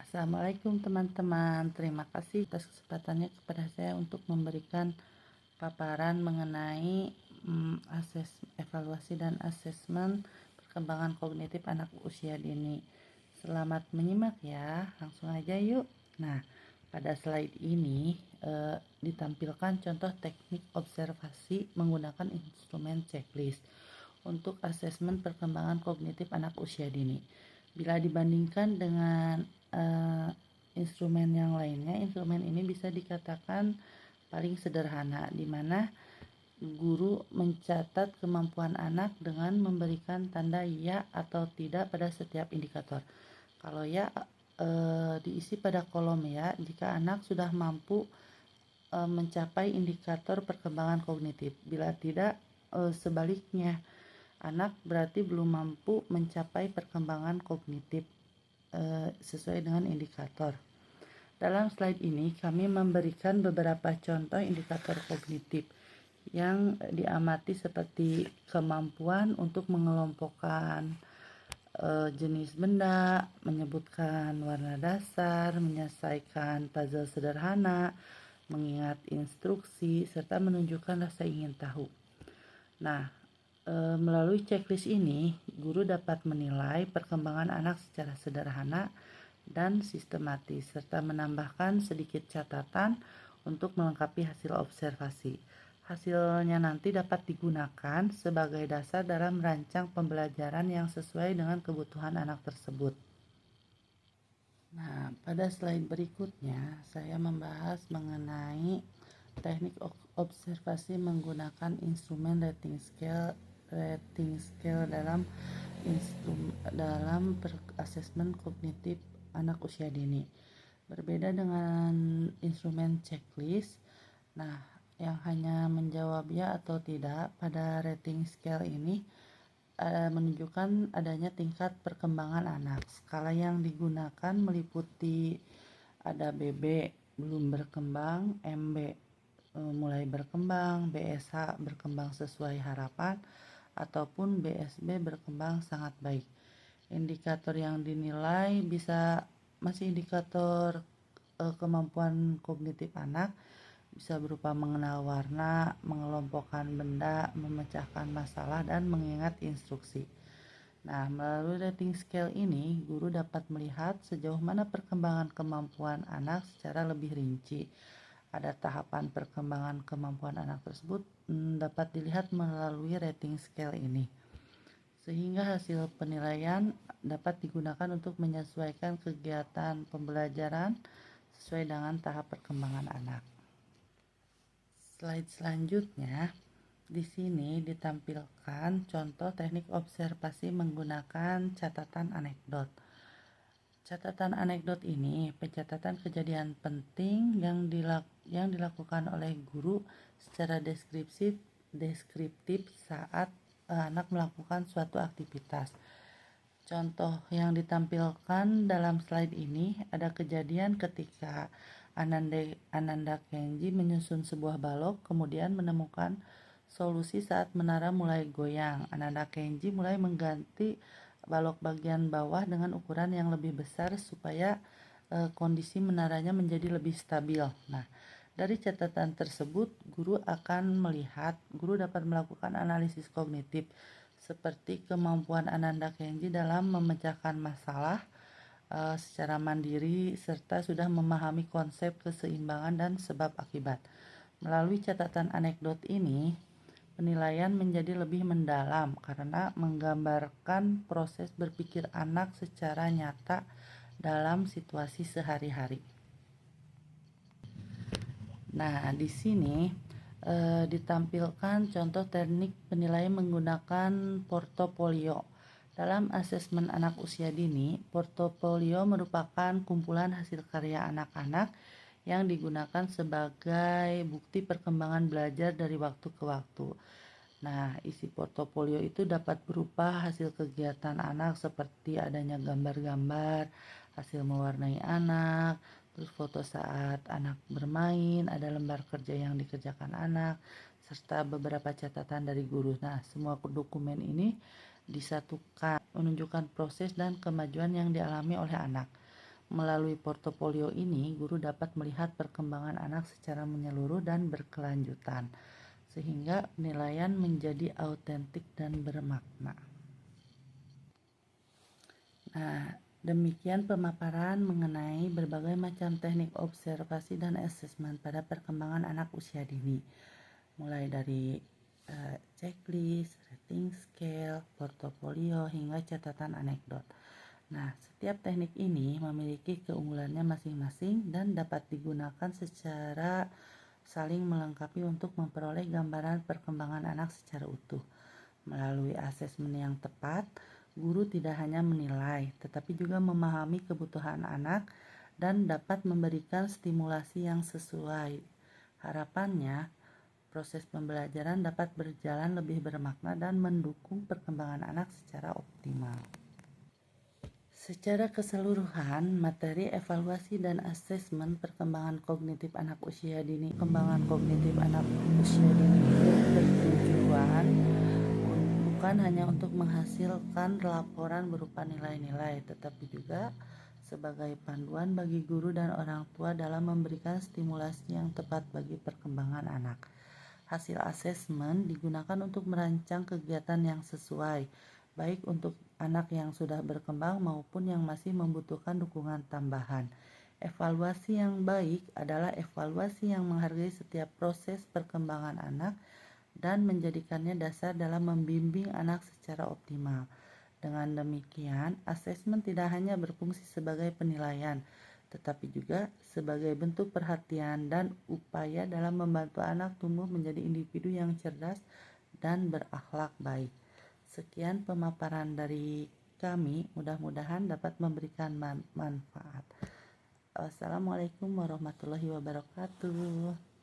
Assalamualaikum teman-teman, terima kasih atas kesempatannya kepada saya untuk memberikan paparan mengenai evaluasi dan asesmen perkembangan kognitif anak usia dini. Selamat menyimak ya, langsung aja yuk. Nah, pada slide ini ditampilkan contoh teknik observasi menggunakan instrumen checklist untuk asesmen perkembangan kognitif anak usia dini. Bila dibandingkan dengan instrumen yang lainnya, instrumen ini bisa dikatakan paling sederhana, di mana guru mencatat kemampuan anak dengan memberikan tanda ya atau tidak pada setiap indikator. Kalau ya, diisi pada kolom ya jika anak sudah mampu mencapai indikator perkembangan kognitif. Bila tidak, sebaliknya, anak berarti belum mampu mencapai perkembangan kognitif sesuai dengan indikator. Dalam slide ini kami memberikan beberapa contoh indikator kognitif yang diamati seperti kemampuan untuk mengelompokkan jenis benda, menyebutkan warna dasar, menyelesaikan puzzle sederhana, mengingat instruksi, serta menunjukkan rasa ingin tahu. Nah, melalui checklist ini, guru dapat menilai perkembangan anak secara sederhana dan sistematis, serta menambahkan sedikit catatan untuk melengkapi hasil observasi. Hasilnya nanti dapat digunakan sebagai dasar dalam merancang pembelajaran yang sesuai dengan kebutuhan anak tersebut. Nah, pada slide berikutnya, saya membahas mengenai teknik observasi menggunakan instrumen rating scale dalam asesmen kognitif anak usia dini. Berbeda dengan instrumen checklist, nah yang hanya menjawab ya atau tidak, pada rating scale ini menunjukkan adanya tingkat perkembangan anak. Skala yang digunakan meliputi ada BB belum berkembang, MB mulai berkembang, BSH berkembang sesuai harapan, ataupun BSB berkembang sangat baik. Indikator yang dinilai masih indikator kemampuan kognitif anak, bisa berupa mengenal warna, mengelompokkan benda, memecahkan masalah, dan mengingat instruksi. Nah, melalui rating scale ini, guru dapat melihat sejauh mana perkembangan kemampuan anak secara lebih rinci. Ada tahapan perkembangan kemampuan anak tersebut dapat dilihat melalui rating scale ini, sehingga hasil penilaian dapat digunakan untuk menyesuaikan kegiatan pembelajaran sesuai dengan tahap perkembangan anak. Slide selanjutnya, di sini ditampilkan contoh teknik observasi menggunakan catatan anekdot. Catatan anekdot ini pencatatan kejadian penting yang dilakukan oleh guru secara deskriptif saat anak melakukan suatu aktivitas. Contoh yang ditampilkan dalam slide ini ada kejadian ketika Ananda Kenji menyusun sebuah balok, kemudian menemukan solusi saat menara mulai goyang. Ananda Kenji mulai mengganti balok bagian bawah dengan ukuran yang lebih besar supaya kondisi menaranya menjadi lebih stabil. Nah, dari catatan tersebut, guru dapat melakukan analisis kognitif seperti kemampuan Ananda Kenji dalam memecahkan masalah secara mandiri, serta sudah memahami konsep keseimbangan dan sebab akibat. Melalui catatan anekdot ini, penilaian menjadi lebih mendalam karena menggambarkan proses berpikir anak secara nyata dalam situasi sehari-hari. Nah, di sini ditampilkan contoh teknik penilaian menggunakan portofolio. Dalam asesmen anak usia dini, portofolio merupakan kumpulan hasil karya anak-anak yang digunakan sebagai bukti perkembangan belajar dari waktu ke waktu. Nah, isi portofolio itu dapat berupa hasil kegiatan anak seperti adanya gambar-gambar, hasil mewarnai anak, terus foto saat anak bermain, ada lembar kerja yang dikerjakan anak, serta beberapa catatan dari guru. Nah, semua dokumen ini disatukan menunjukkan proses dan kemajuan yang dialami oleh anak. Melalui portofolio ini, guru dapat melihat perkembangan anak secara menyeluruh dan berkelanjutan, sehingga penilaian menjadi autentik dan bermakna. Nah, demikian pemaparan mengenai berbagai macam teknik observasi dan asesmen pada perkembangan anak usia dini, mulai dari checklist, rating scale, portofolio, hingga catatan anekdot. Nah, setiap teknik ini memiliki keunggulannya masing-masing dan dapat digunakan secara saling melengkapi untuk memperoleh gambaran perkembangan anak secara utuh. Melalui asesmen yang tepat, guru tidak hanya menilai, tetapi juga memahami kebutuhan anak dan dapat memberikan stimulasi yang sesuai. Harapannya, proses pembelajaran dapat berjalan lebih bermakna dan mendukung perkembangan anak secara optimal. Secara keseluruhan, materi evaluasi dan asesmen perkembangan kognitif anak usia dini bertujuan bukan hanya untuk menghasilkan laporan berupa nilai-nilai, tetapi juga sebagai panduan bagi guru dan orang tua dalam memberikan stimulasi yang tepat bagi perkembangan anak. Hasil asesmen digunakan untuk merancang kegiatan yang sesuai, baik untuk anak yang sudah berkembang maupun yang masih membutuhkan dukungan tambahan. Evaluasi yang baik adalah evaluasi yang menghargai setiap proses perkembangan anak dan menjadikannya dasar dalam membimbing anak secara optimal. Dengan demikian, asesmen tidak hanya berfungsi sebagai penilaian, tetapi juga sebagai bentuk perhatian dan upaya dalam membantu anak tumbuh menjadi individu yang cerdas dan berakhlak baik. Sekian pemaparan dari kami, mudah-mudahan dapat memberikan manfaat. Wassalamualaikum warahmatullahi wabarakatuh.